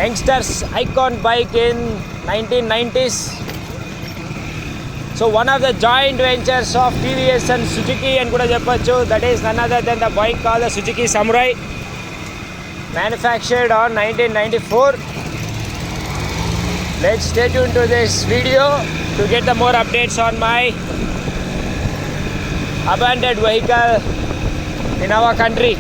youngsters icon bike in 1990s. So one of the joint ventures of TVS and Suzuki and kuda cheppochu, that is none other than the bike called the Suzuki Samurai, manufactured on 1994. Let's stay tuned to this video to get the more updates on my abandoned vehicle in our country.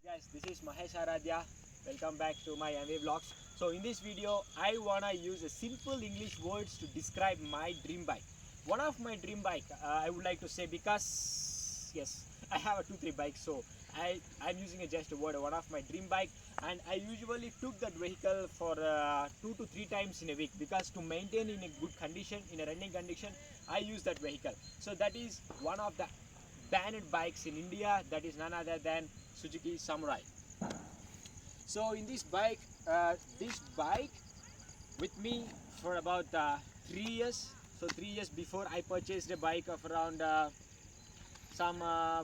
Guys, this is Mahesh Aradhya. Welcome back to my MV vlogs. So in this video, I wanna use a simple English words to describe my dream bike. One of my dream bike, I would like to say, because yes, I have a 2-3 bikes, so I'm using just a word, one of my dream bike, and I usually took that vehicle for 2 to 3 times in a week, because to maintain in a good condition, in a running condition, I use that vehicle. So that is one of the banned bikes in India, that is none other than Suzuki Samurai. So in this bike with me for about 3 years. So 3 years before, I purchased a bike of around some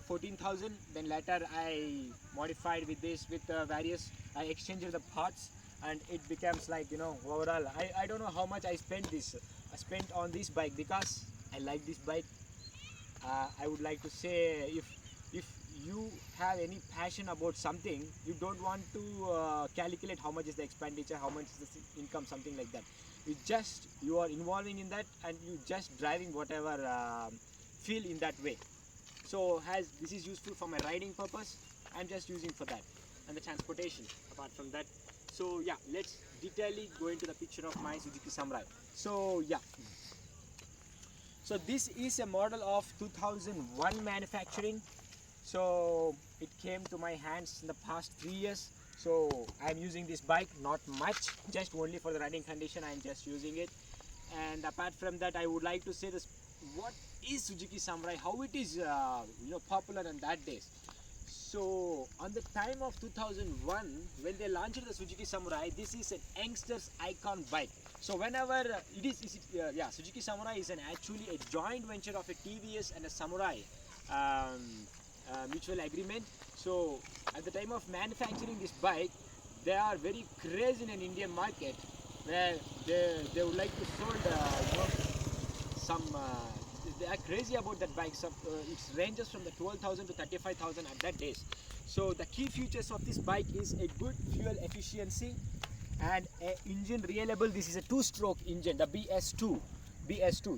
14,000. Then later I modified with this with various. I exchanged the parts, and it becomes like, you know, overall. I don't know how much I spent on this bike, because I like this bike. I would like to say, if you have any passion about something, you don't want to calculate how much is the expenditure, how much is the income, something like that. You are involving in that, and you just driving whatever feel in that way. So as this is useful for my riding purpose, I'm just using for that, and the transportation apart from that. So yeah, let's detailedly go into the picture of my Suzuki Samurai. So yeah, so this is a model of 2001 manufacturing. So it came to my hands in the past 3 years. So I'm using this bike, not much, just only for the running condition. I'm just using it. And apart from that, I would like to say this: what is Suzuki Samurai? How it is, popular in that days. So on the time of 2001, when they launched the Suzuki Samurai, this is an youngster's icon bike. So whenever Suzuki Samurai is actually a joint venture of a TVS and a Samurai mutual agreement. So at the time of manufacturing this bike, they are very crazy in an Indian market, where they would like to sold they are crazy about that bike. So it ranges from the 12,000 to 35,000 at that days. So the key features of this bike is a good fuel efficiency and a engine reliable. This is a 2-stroke engine, the BS2,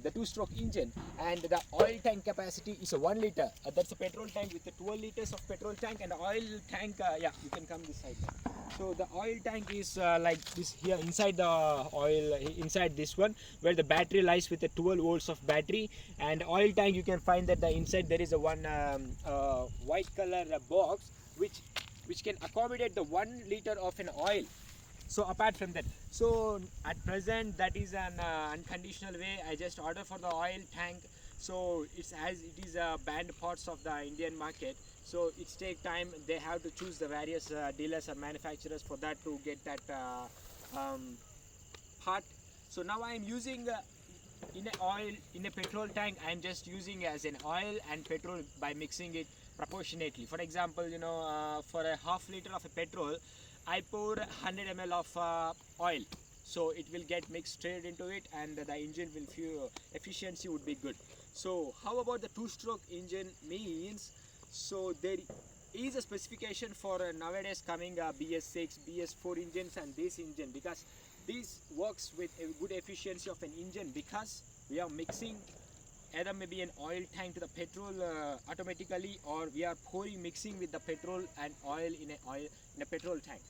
the 2-stroke engine, and the oil tank capacity is a 1 liter. That's a petrol tank with the 12 liters of petrol tank, and the oil tank, you can come this side. So the oil tank is like this here inside the oil, inside this one, where the battery lies with the 12 volts of battery. And oil tank, you can find that the inside there is a one white color box which can accommodate the 1 liter of an oil. So apart from that, so at present, that is an unconditional way. I just order for the oil tank. So it's as it is banned parts of the Indian market. So it's take time. They have to choose the various dealers or manufacturers for that to get that part. So now I am using in a petrol tank. I am just using as an oil and petrol by mixing it proportionately. For example, for a half liter of a petrol, I pour 100 ml of oil, so it will get mixed straight into it, and the engine will fuel efficiency would be good. So how about the 2-stroke engine means? So there is a specification for nowadays coming BS6, BS4 engines and this engine, because this works with a good efficiency of an engine, because we are mixing either maybe an oil tank to the petrol automatically, or we are mixing with the petrol and oil in a petrol tank.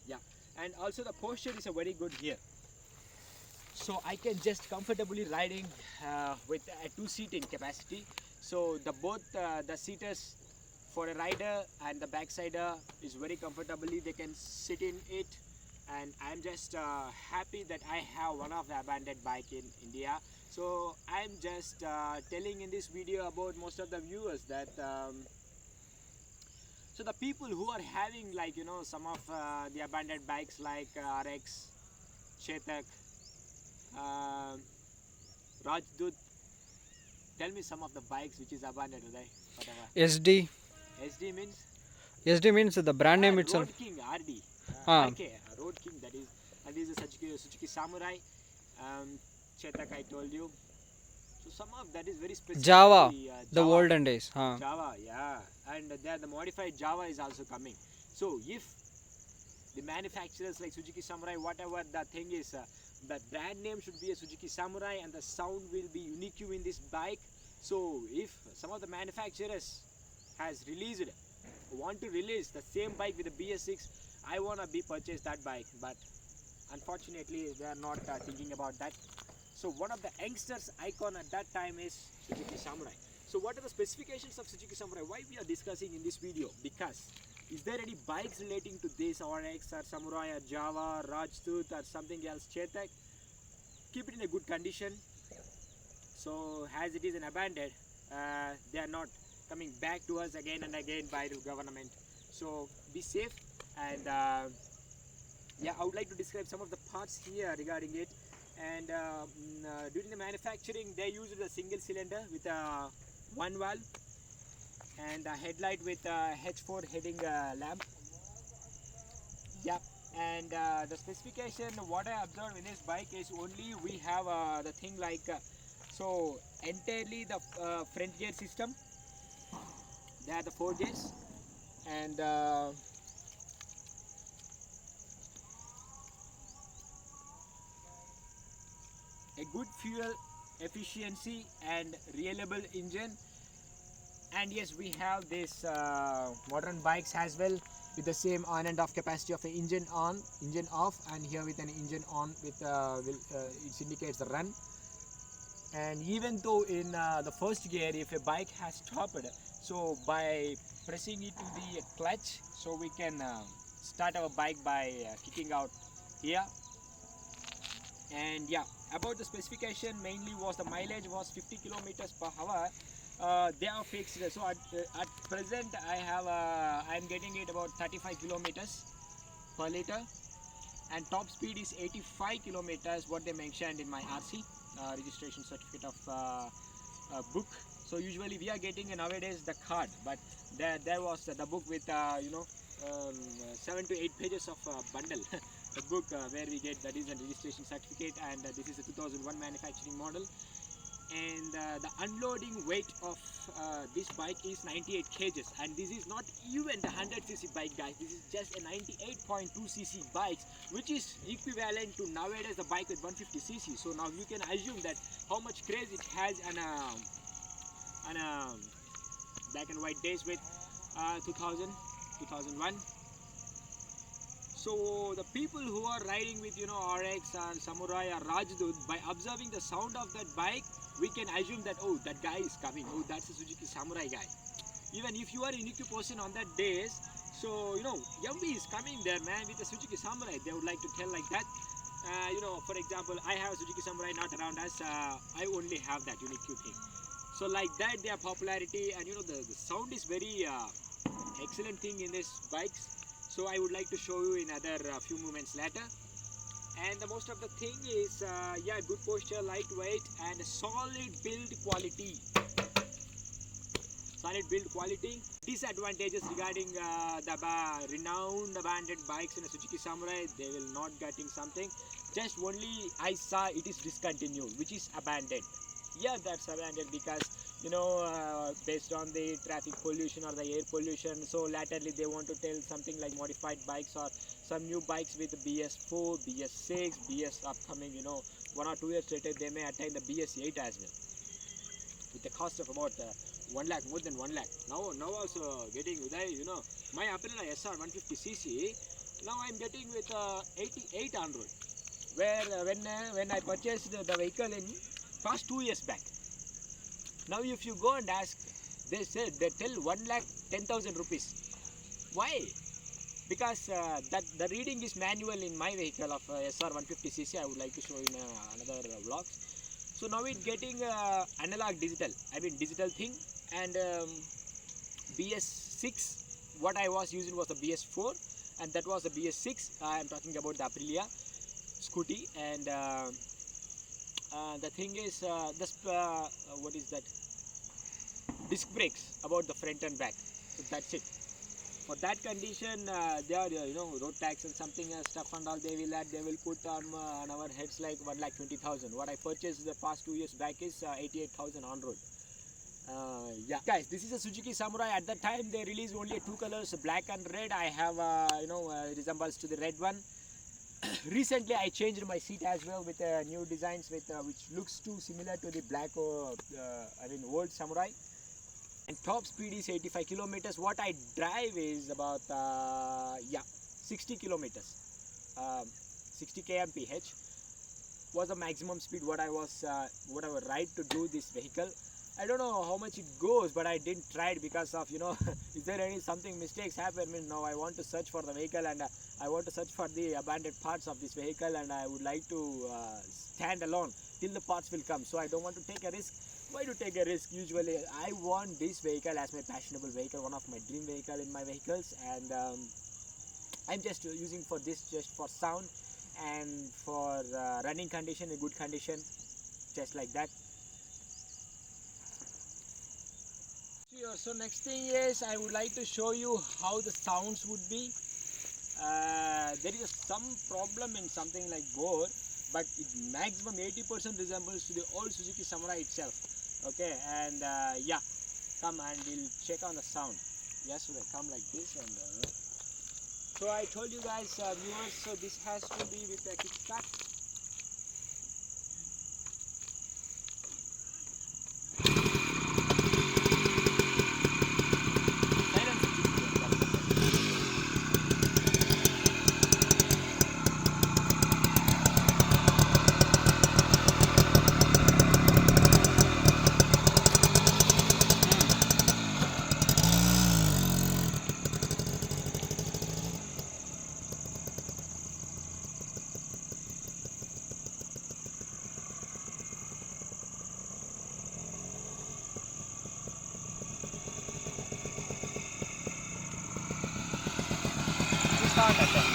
Yeah, and also the posture is a very good here. So I can just comfortably riding with a 2-seating capacity. So both the seaters for a rider and the backsider is very comfortably. They can sit in it, and I'm just happy that I have one of the abandoned bike in India. So I'm just telling in this video about most of the viewers that so the people who are having, like, some of the abandoned bikes like RX, Chetak, Rajdut, tell me some of the bikes which is abandoned, right? whatever. SD. SD means SD means the brand name itself. Road King, RD, Ah, RK, Road King. That is, and this is a Suzuki Samurai. Chetak, I told you. So some of that is very Java, specifically the Java. olden days. Ah. Java, yeah, and there the modified Java is also coming. So if the manufacturers like Suzuki Samurai, whatever the thing is, the brand name should be a Suzuki Samurai, and the sound will be unique in this bike. So if some of the manufacturers has released, want to release the same bike with the BS6, I wanna be purchase that bike, but unfortunately they are not thinking about that. So one of the youngsters icon at that time is Suzuki Samurai. So what are the specifications of Suzuki Samurai? Why we are discussing in this video? Because is there any bikes relating to this RX or Samurai or Java, Rajdoot or something else, Chetak? Keep it in a good condition. So as it is an abandoned, they are not coming back to us again and again by the government. So be safe, and yeah, I would like to describe some of the parts here regarding it. And during the manufacturing, they used a single cylinder with a one valve and a headlight with a H4 heading lamp. Yeah, and the specification, what I observed in this bike is only we have the thing like so entirely the front gear system. They are the 4 gears, and a good fuel efficiency and reliable engine. And yes, we have this modern bikes as well with the same on and off capacity of an engine on, engine off, and here with an engine on with it indicates the run. And even though in the first gear, if a bike has stopped, so by pressing it to the clutch, so we can start our bike by kicking out here. And yeah, about the specification, mainly was the mileage was 50 kilometers per hour. They are fixed, so at present I am getting it about 35 kilometers per liter, and top speed is 85 kilometers, what they mentioned in my RC registration certificate of book. So usually we are getting nowadays the card, but there was the book with 7 to 8 pages of bundle. The book where we get that is a registration certificate, and this is a 2001 manufacturing model. And the unloading weight of this bike is 98 kgs, and this is not even the 100cc bike, guys. This is just a 98.2cc bike, which is equivalent to nowadays the bike with 150cc. So now you can assume that how much craze it has on black and white days with 2000 2001. So the people who are riding with RX and Samurai or Rajdoot, by observing the sound of that bike, we can assume that, oh, that guy is coming, oh, that's a Suzuki Samurai guy. Even if you are a unique person on that days, so Yumbi is coming there, man, with a Suzuki Samurai. They would like to tell like that. For example, I have a Suzuki Samurai not around us. I only have that unique thing. So like that, their popularity, and the sound is very excellent thing in these bikes. So I would like to show you in other few moments later. And the most of the thing is yeah, good posture, lightweight, and solid build quality. Solid build quality. Disadvantages regarding the renowned abandoned bikes in a Suzuki Samurai, they will not getting something. Just only I saw it is discontinued, which is abandoned. Yeah, that's abandoned because based on the traffic pollution or the air pollution. So latterly they want to tell something like modified bikes or some new bikes with BS4, BS6, BS upcoming. 1 or 2 years later they may attain the BS8 as well, with the cost of about 1 lakh, more than 1 lakh. Now also getting Uday, my Aprilia SR 150cc. Now I'm getting with 88 on road. Where when I purchased the vehicle in past 2 years back. Now if you go and ask, they tell 1 lakh 10,000 rupees. Why? Because that the reading is manual in my vehicle of SR 150cc. I would like to show in another vlog. So now it's getting analog digital. I mean digital thing, and BS6. What I was using was the BS4, and that was the BS6. I am talking about the Aprilia scooty, and the thing is what is that? disc brakes about the front and back. So that's it. For that condition, they are road tax and something stuff and all they will put on our heads like 1,20,000. What I purchased the past 2 years back is 88,000 on road. Yeah, guys, this is a Suzuki Samurai. At that time, they released only two colors, black and red. I have resembles to the red one. Recently, I changed my seat as well with new designs with which looks too similar to the black old Samurai. And top speed is 85 kilometers. What I drive is about 60 kilometers, 60 kmph was the maximum speed what I was right to do this vehicle. I don't know how much it goes, but I didn't try it because of is there any something mistakes happen? I mean, now I want to search for the vehicle and I want to search for the abandoned parts of this vehicle, and I would like to stand alone till the parts will come. So I don't want to take a risk. Why to take a risk? Usually I want this vehicle as my passionable vehicle, one of my dream vehicle in my vehicles, and I'm just using for this just for sound and for running condition, a good condition, just like that. Sure. So next thing is I would like to show you how the sounds would be. There is some problem in something like bore, but it maximum 80% resembles to the old Suzuki Samurai itself. Okay, and yeah, come and we'll check on the sound. Yes, so they come like this, and so I told you guys, viewers, so this has to be with a kickstart. Start at that.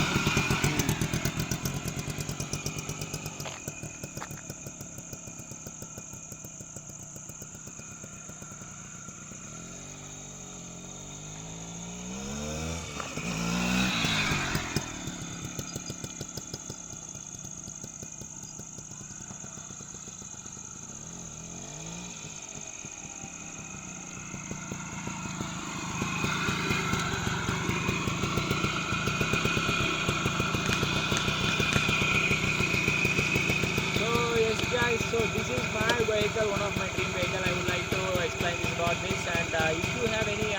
So this is my vehicle, one of my dream vehicle. I would like to explain this about this. And if you have any,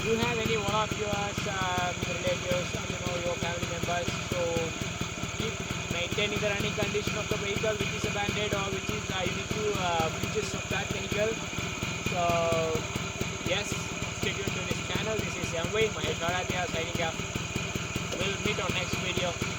you have any one of yours relatives, your family members, so keep maintaining the running condition of the vehicle, which is abandoned or which is you need to features of that vehicle. So yes, stay tuned to this channel. This is Mahesh Naratia signing off. We'll meet on next video.